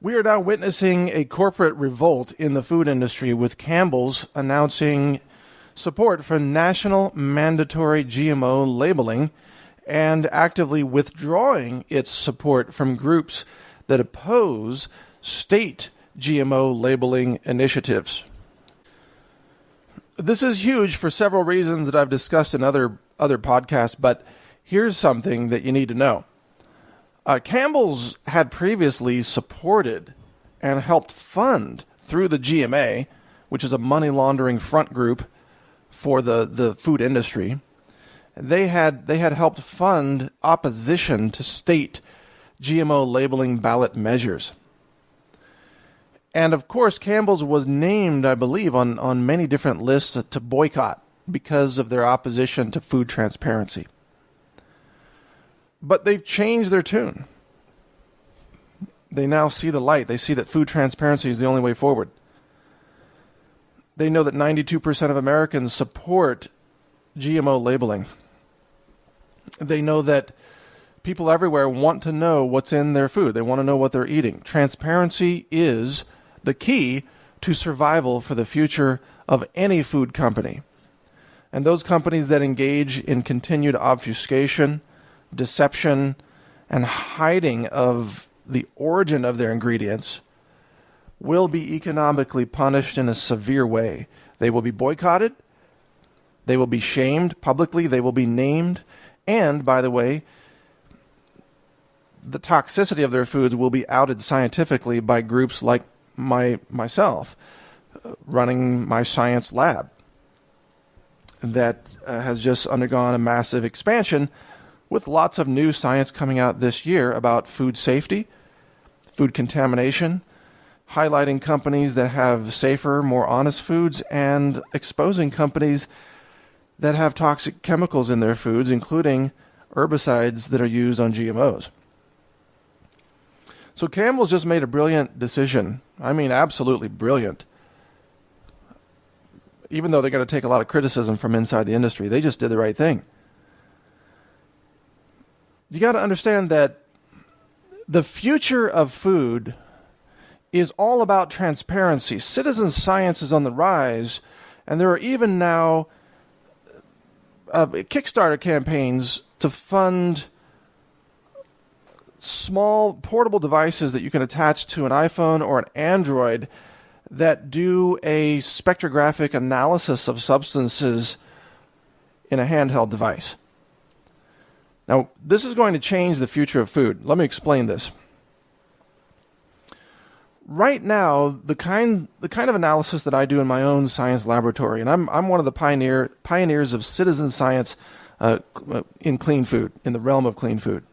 We are now witnessing a corporate revolt in the food industry, with Campbell's announcing support for national mandatory GMO labeling and actively withdrawing its support from groups that oppose state GMO labeling initiatives. This is huge for several reasons that I've discussed in other podcasts, but here's something that you need to know. Campbell's had previously supported and helped fund through the GMA, which is a money laundering front group for the food industry. They had helped fund opposition to state GMO labeling ballot measures. And of course, Campbell's was named, I believe, on many different lists to boycott because of their opposition to food transparency. But they've changed their tune. They now see the light. They see that food transparency is the only way forward. They know that 92% of Americans support GMO labeling. They know that people everywhere want to know what's in their food. They want to know what they're eating. Transparency is the key to survival for the future of any food company. And those companies that engage in continued obfuscation, deception, and hiding of the origin of their ingredients will be economically punished in a severe way. They will be boycotted. They will be shamed publicly. They will be named. And, by the way, the toxicity of their foods will be outed scientifically by groups like myself, running my science lab that has just undergone a massive expansion, with lots of new science coming out this year about food safety, food contamination, highlighting companies that have safer, more honest foods, and exposing companies that have toxic chemicals in their foods, including herbicides that are used on GMOs. So Campbell's just made a brilliant decision. I mean, absolutely brilliant. Even though they're going to take a lot of criticism from inside the industry, they just did the right thing. You got to understand that the future of food is all about transparency. Citizen science is on the rise, and there are even now Kickstarter campaigns to fund small portable devices that you can attach to an iPhone or an Android that do a spectrographic analysis of substances in a handheld device. Now, this is going to change the future of food. Let me explain this. Right now, the kind of analysis that I do in my own science laboratory, and I'm one of the pioneers of citizen science in clean food, in the realm of clean food.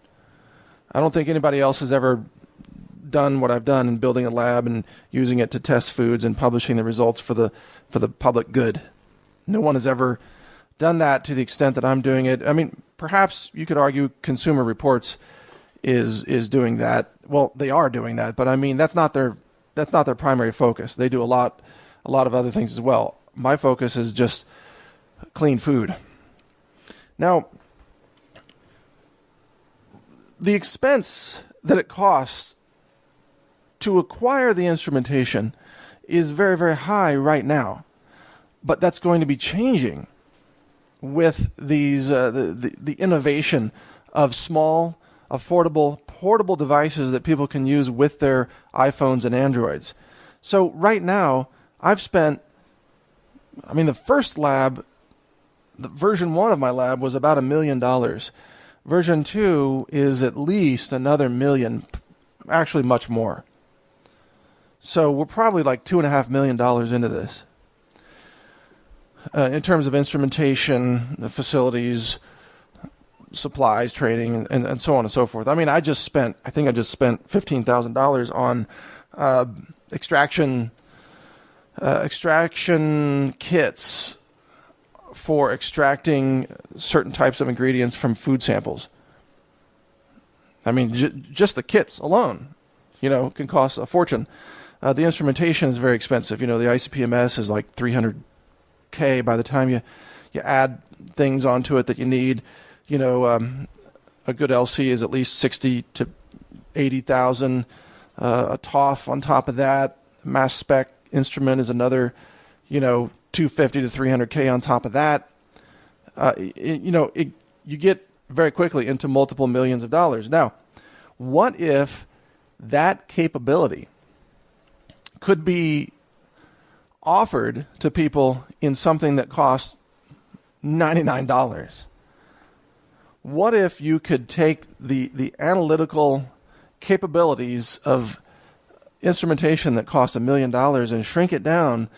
I don't think anybody else has ever done what I've done in building a lab and using it to test foods and publishing the results for the public good. No one has ever done that to the extent that I'm doing it. I mean, perhaps you could argue Consumer Reports is doing that. Well, they are doing that, but I mean that's not their primary focus. They do a lot of other things as well. My focus is just clean food. Now, the expense that it costs to acquire the instrumentation is very, very high right now, but that's going to be changing with these the innovation of small, affordable, portable devices that people can use with their iPhones and Androids. So right now, the first lab, the version 1 of my lab was about $1 million. Version 2 is at least another $1 million, actually much more. So we're probably like $2.5 million into this. In terms of instrumentation, the facilities, supplies, training, and so on and so forth. I mean, I think I just spent $15,000 on extraction kits for extracting certain types of ingredients from food samples. I mean, just the kits alone, can cost a fortune. The instrumentation is very expensive. The ICP-MS is like $300K by the time you add things onto it that you need. A good LC is at least $60,000 to $80,000. a TOF on top of that. Mass spec instrument is another, 250 to 300K on top of that. You get very quickly into multiple millions of dollars. Now, what if that capability could be offered to people in something that costs $99? What if you could take the analytical capabilities of instrumentation that costs $1 million and shrink it down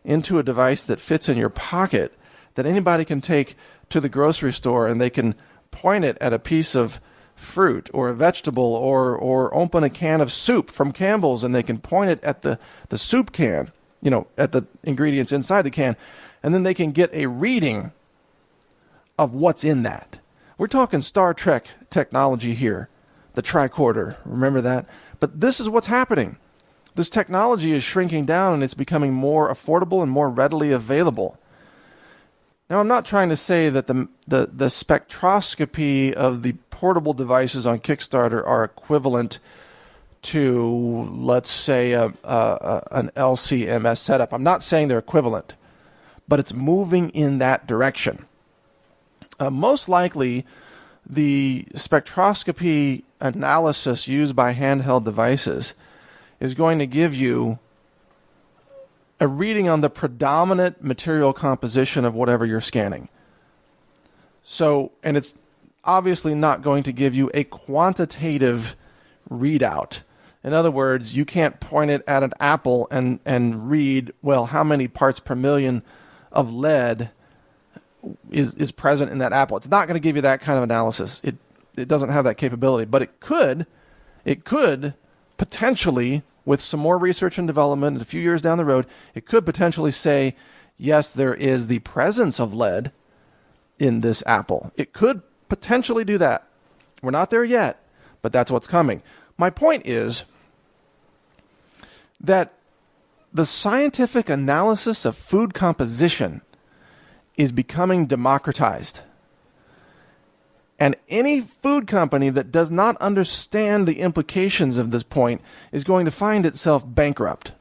into a device that fits in your pocket, that anybody can take to the grocery store and they can point it at a piece of fruit or a vegetable or open a can of soup from Campbell's and they can point it at the soup can, at the ingredients inside the can, and then they can get a reading of what's in that. We're talking Star Trek technology here, the tricorder, remember that? But this is what's happening. This technology is shrinking down and it's becoming more affordable and more readily available. Now, I'm not trying to say that the spectroscopy of the portable devices on Kickstarter are equivalent to, let's say, an LCMS setup. I'm not saying they're equivalent, but it's moving in that direction. Most likely, the spectroscopy analysis used by handheld devices is going to give you a reading on the predominant material composition of whatever you're scanning. So, and it's obviously not going to give you a quantitative readout. In other words, you can't point it at an apple and read, well, how many parts per million of lead is present in that apple. It's not going to give you that kind of analysis. It doesn't have that capability, but it could potentially, with some more research and development, a few years down the road, it could potentially say, yes, there is the presence of lead in this apple. It could potentially do that. We're not there yet, but that's what's coming. My point is that the scientific analysis of food composition is becoming democratized. And any food company that does not understand the implications of this point is going to find itself bankrupt.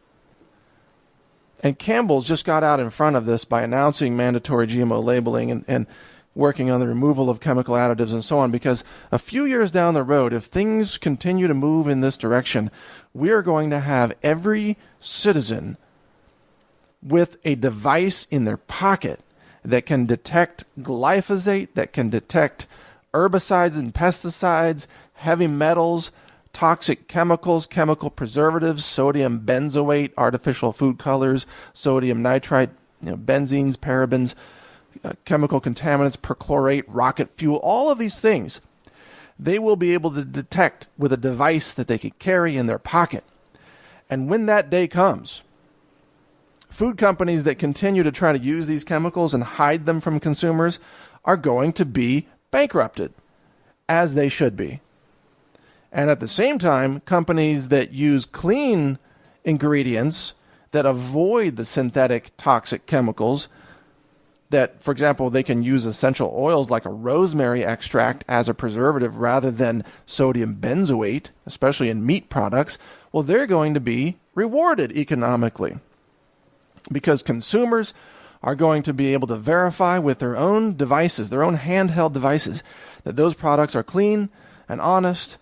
And Campbell's just got out in front of this by announcing mandatory GMO labeling and working on the removal of chemical additives and so on, because a few years down the road, if things continue to move in this direction, we are going to have every citizen with a device in their pocket that can detect glyphosate, that can detect herbicides and pesticides, heavy metals, toxic chemicals, chemical preservatives, sodium benzoate, artificial food colors, sodium nitrite, benzenes, parabens, chemical contaminants, perchlorate, rocket fuel, all of these things, they will be able to detect with a device that they could carry in their pocket. And when that day comes, food companies that continue to try to use these chemicals and hide them from consumers are going to be bankrupted, as they should be. And at the same time, companies that use clean ingredients that avoid the synthetic toxic chemicals, that, for example, they can use essential oils like a rosemary extract as a preservative rather than sodium benzoate, especially in meat products, well, they're going to be rewarded economically, because consumers are going to be able to verify with their own devices, their own handheld devices, that those products are clean and honest,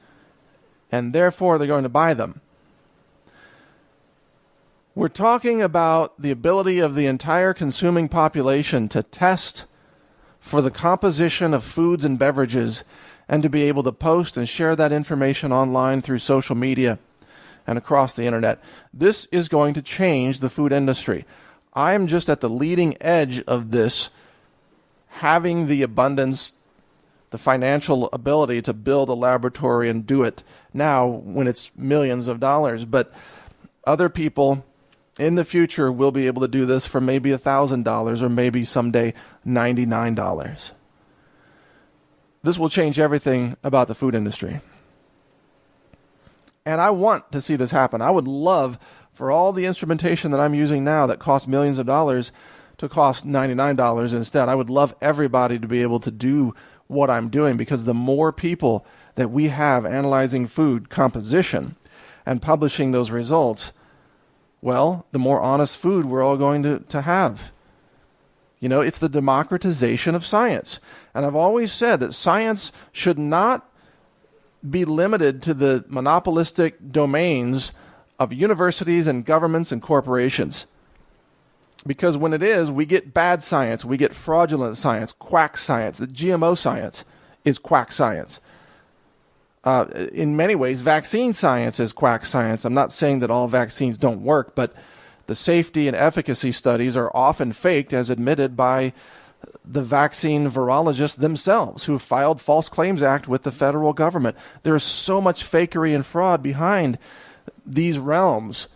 and therefore they're going to buy them. We're talking about the ability of the entire consuming population to test for the composition of foods and beverages and to be able to post and share that information online through social media and across the internet. This is going to change the food industry. I am just at the leading edge of this, having the abundance, the financial ability to build a laboratory and do it now when it's millions of dollars. But other people in the future will be able to do this for maybe $1,000 or maybe someday $99. This will change everything about the food industry. And I want to see this happen. I would love for all the instrumentation that I'm using now that costs millions of dollars to cost $99 instead. I would love everybody to be able to do what I'm doing, because the more people that we have analyzing food composition, and publishing those results, well, the more honest food we're all going to have. You know, it's the democratization of science. And I've always said that science should not be limited to the monopolistic domains of universities and governments and corporations. Because when it is, we get bad science, we get fraudulent science, quack science. The GMO science is quack science. In many ways, vaccine science is quack science. I'm not saying that all vaccines don't work, but the safety and efficacy studies are often faked, as admitted by the vaccine virologists themselves, who filed False Claims Act with the federal government. There is so much fakery and fraud behind these realms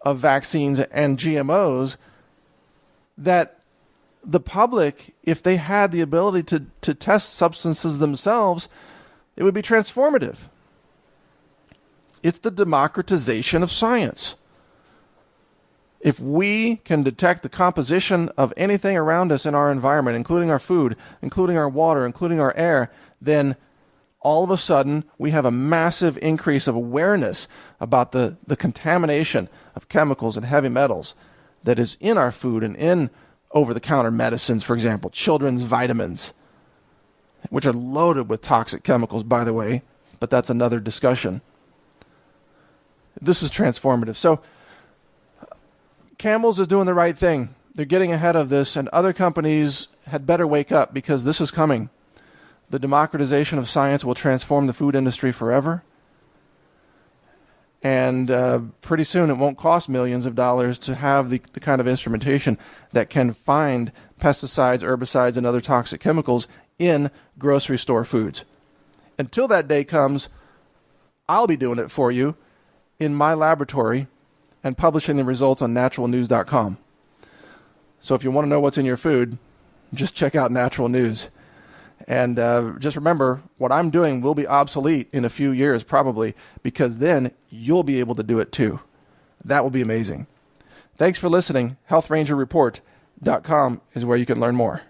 of vaccines and GMOs that the public, if they had the ability to test substances themselves, it would be transformative. It's the democratization of science. If we can detect the composition of anything around us in our environment, including our food, including our water, including our air, then all of a sudden we have a massive increase of awareness about the contamination of chemicals and heavy metals that is in our food and in over-the-counter medicines, for example, children's vitamins, which are loaded with toxic chemicals, by the way, but that's another discussion. This is transformative. So Campbell's is doing the right thing. They're getting ahead of this, and other companies had better wake up because this is coming. The democratization of science will transform the food industry forever. And pretty soon it won't cost millions of dollars to have the kind of instrumentation that can find pesticides, herbicides, and other toxic chemicals in grocery store foods. Until that day comes, I'll be doing it for you in my laboratory and publishing the results on naturalnews.com. So if you want to know what's in your food, just check out Natural News. And just remember, what I'm doing will be obsolete in a few years, probably, because then you'll be able to do it too. That will be amazing. Thanks for listening. HealthRangerReport.com is where you can learn more.